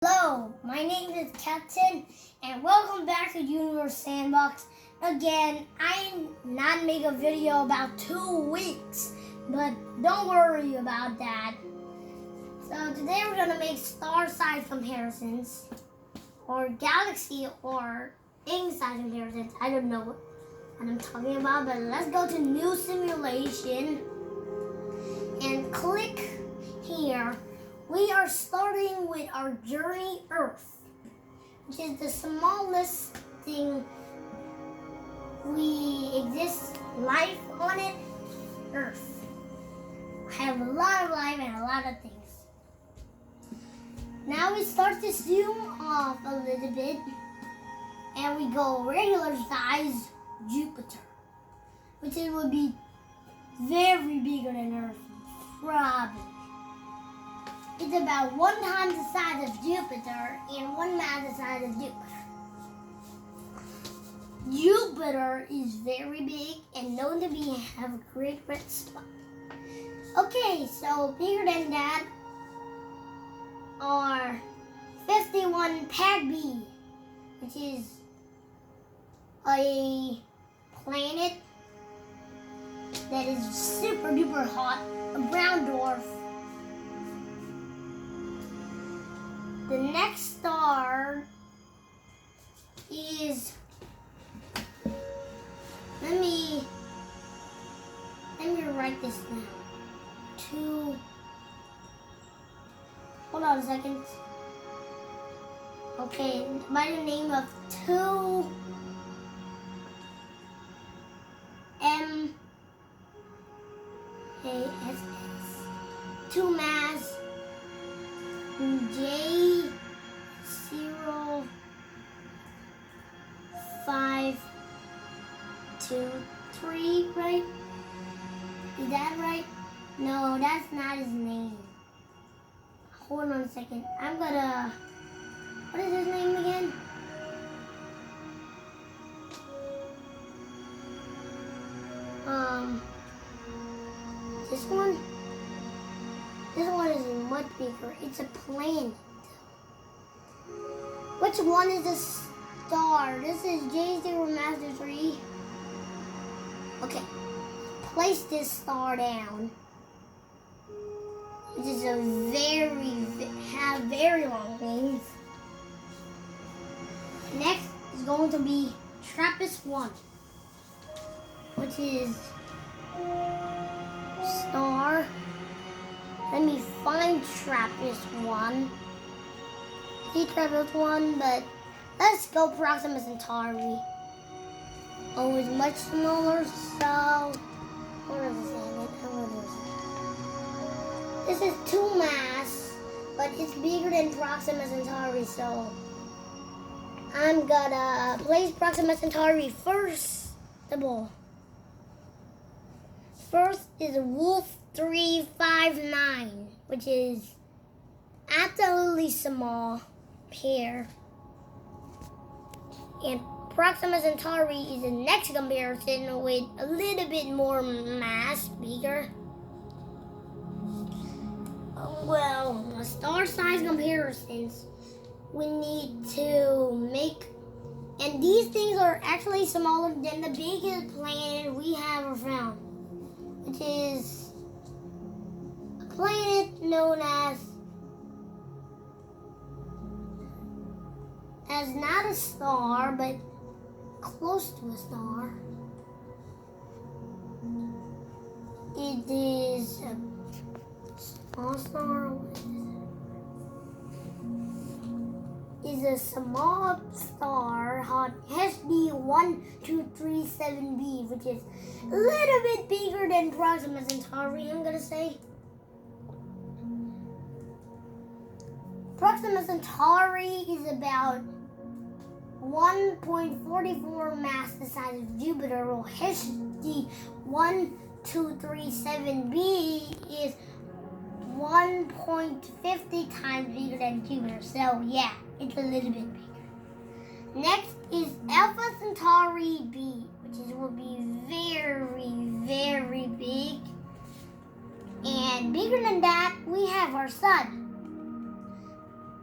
Hello, my name is Captain, and welcome back to Universe Sandbox. Again, I'm not making a video about 2 weeks, but don't worry about that. So today we're gonna make star size comparisons, or galaxy or ring size comparisons. I don't know what I'm talking about, but let's go to new simulation and click here. We are starting with our journey Earth, which is the smallest thing we exist life on it, Earth. I have a lot of life and a lot of things. Now we start to zoom off a little bit and we go regular size Jupiter, which it would be very bigger than Earth, probably. It's about 1 time the size of Jupiter and 1 mass the size of Jupiter. Jupiter is very big and known to have a great red spot. Okay, so bigger than that are 51 Peggy, which is a planet that is super duper hot, a brown dwarf. The next star is, let me write this down. Hold on a second. Okay, by the name of 2 mass J0523, right? Is that right? No, that's not his name. Hold on a second. What is his name again? This one? This one is much bigger. It's a planet. Which one is the star? This is J0 Master 3. Okay. Place this star down. Which is have very long wings. Next is going to be TRAPPIST-1, which is star. Let me find TRAPPIST-1. See TRAPPIST-1, but let's go Proxima Centauri. Oh, it's much smaller, so what is this? This is 2 mass, but it's bigger than Proxima Centauri, so I'm gonna place Proxima Centauri first of all. First is Wolf 359, which is absolutely small here. And Proxima Centauri is the next comparison with a little bit more mass, bigger. Well, star size comparisons we need to make, and these things are actually smaller than the biggest planet we have ever found, which is a planet known as not a star, but close to a star. It is a small star. Is a small star called HD1237b, which is a little bit bigger than Proxima Centauri, I'm gonna say. Proxima Centauri is about 1.44 mass the size of Jupiter, while HD1237b is 1.50 times bigger than Jupiter. So yeah, it's a little bit bigger. Next is Alpha Centauri b, which will be very, very big. And bigger than that, we have our sun.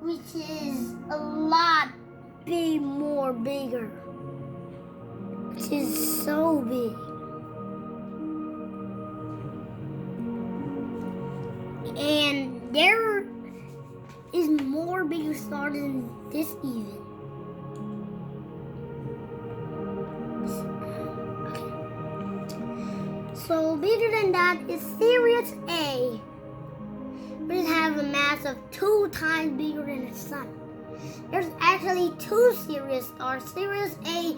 which is a lot more bigger, which is so big. And there is more bigger star than this even. So bigger than that is Sirius A, which has a mass of 2 times bigger than the sun. There's actually 2 Sirius stars. Sirius A,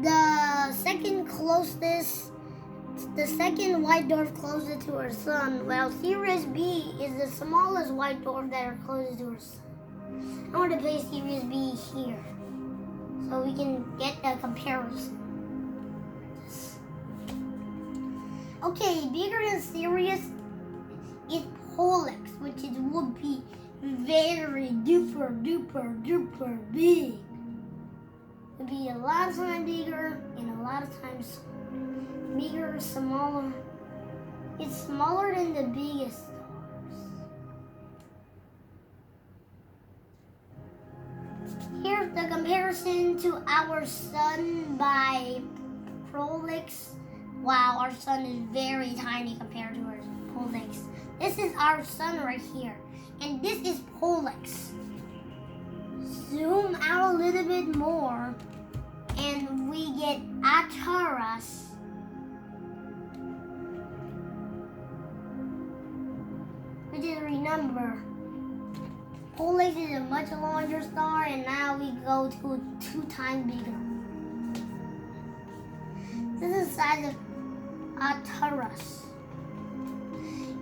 the second closest, the second white dwarf closest to our sun, while Sirius B is the smallest white dwarf that are closest to our sun. I want to place Sirius B here, so we can get a comparison. Okay, bigger than Sirius is Pollux, which would be very duper big. It would be a lot of times bigger and a lot of times bigger, smaller. It's smaller than the biggest stars. Here's the comparison to our sun by Pollux. Wow, our sun is very tiny compared to our Pollux. This is our sun right here, and this is Pollux. Zoom out a little bit more, and we get Arcturus. Which is, remember, Pollux is a much larger star, and now we go to 2 times bigger. This is the size of Arcturus.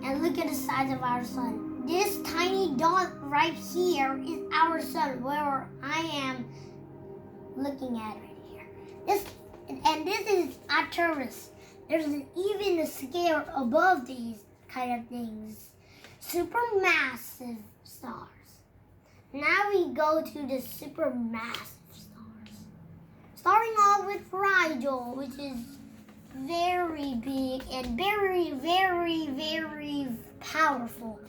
And look at the size of our sun. This tiny dot right here is our sun, where I am looking at right here. This is Arcturus. There's even a scale above these kind of things. Supermassive stars. Now we go to the supermassive stars. Starting off with Rigel, which is very big and very powerful.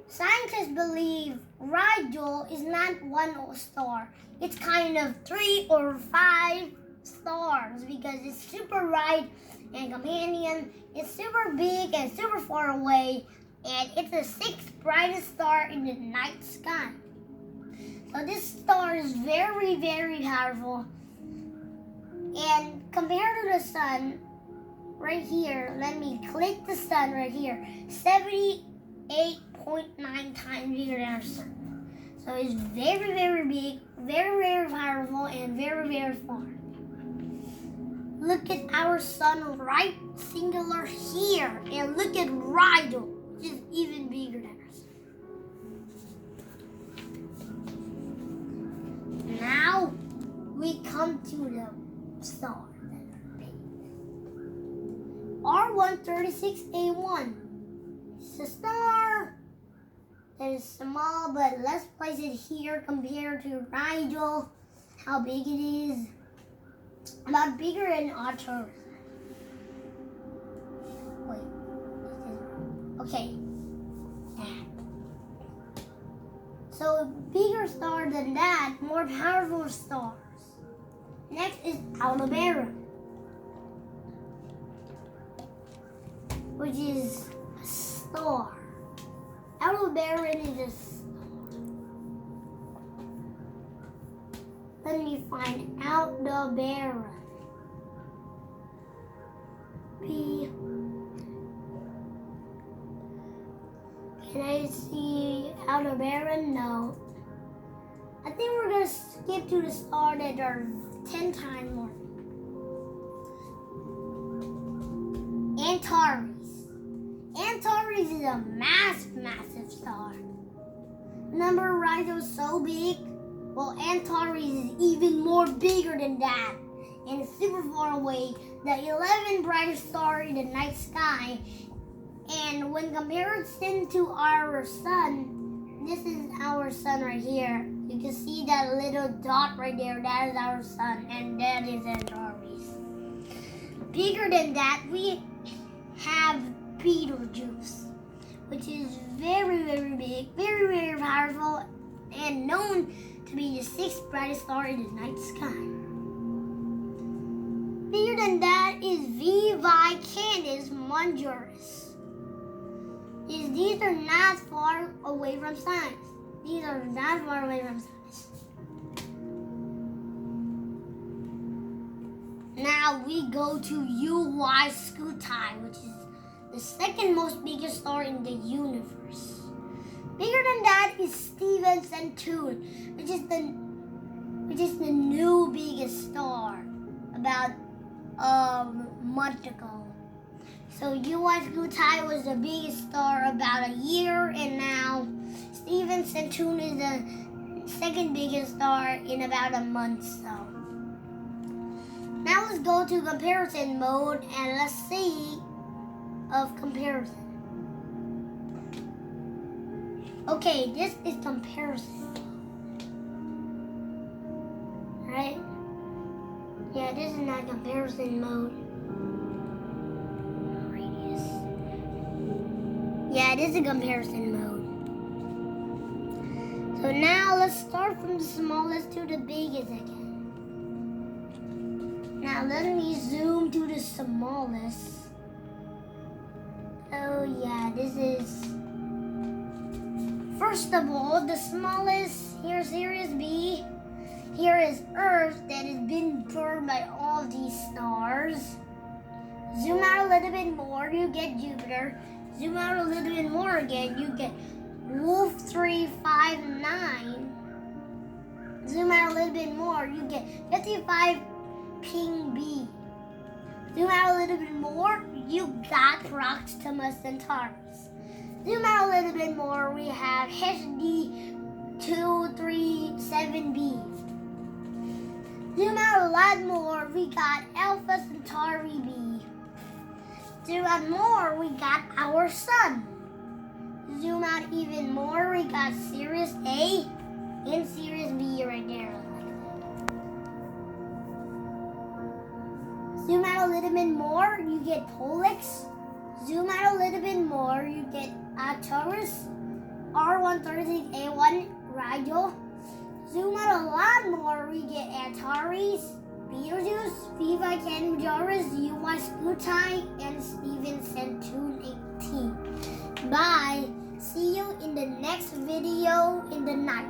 Scientists believe Rigel is not one star. It's kind of 3 or 5 stars because it's super bright, and Companion is super big and super far away, and it's the 6th brightest star in the night sky. So this star is very powerful. And compared to the sun, right here, let me click the sun right here, 78.9 times bigger than our sun. So it's very big, very powerful, and very far. Look at our sun right singular here, and look at Rigel, which is even bigger than our sun. Now we come to the star that are big. R136A1. It's a star that is small, but let's place it here compared to Rigel. How big it is. About bigger than Arcturus. Wait. Okay. So a bigger star than that, more powerful stars. Next is Aldebaran, which is a star. Aldebaran is a star. Let me find Aldebaran. Can I see Aldebaran? No. I think we're going to skip to the star that are 10 times more. Antares. Antares is a massive star. Remember, Rigel is so big? Well, Antares is even more bigger than that, and it's super far away. The 11th brightest star in the night sky. And when comparison to our sun, this is our sun right here. You can see that little dot right there. That is our sun, and that is Antares. Bigger than that, we have Betelgeuse, which is very, very big, very, very powerful, and known to be the sixth brightest star in the night sky. Bigger than that is VI Canis Majoris. These are not far away from Sinus. These are not far away from Sinus. Now we go to UY Scuti, which is the second most biggest star in the universe. Bigger than that is Stephen Centauri, which is the new biggest star about a month ago. So UY Scuti was the biggest star about a year, and now Stephen Centauri is the second biggest star in about a month. So now let's go to comparison mode and let's see of comparison. Okay, this is comparison. Right? Yeah, this is not comparison mode. Radius. Yeah, this is comparison mode. So now let's start from the smallest to the biggest again. Now let me zoom to the smallest. Oh yeah, this is... First of all, the smallest, here's Sirius B. Here is Earth that has been burned by all these stars. Zoom out a little bit more, you get Jupiter. Zoom out a little bit more again, you get Wolf 359. Zoom out a little bit more, you get 55 Ping B. Zoom out a little bit more, you got Proxima Centaurus. Zoom out a little bit more, we have HD 237b. Zoom out a lot more, we got Alpha Centauri b. Zoom out more, we got our sun. Zoom out even more, we got Sirius A and Sirius B right there. Zoom out a little bit more, you get Pollux. Zoom out a little bit more, you get Arcturus, R136A1, Rigel. Zoom out a lot more, we get Antares, Betelgeuse, VI Canis Majoris, UY Scuti, and Stephen Centauri 18. Bye. See you in the next video in the night.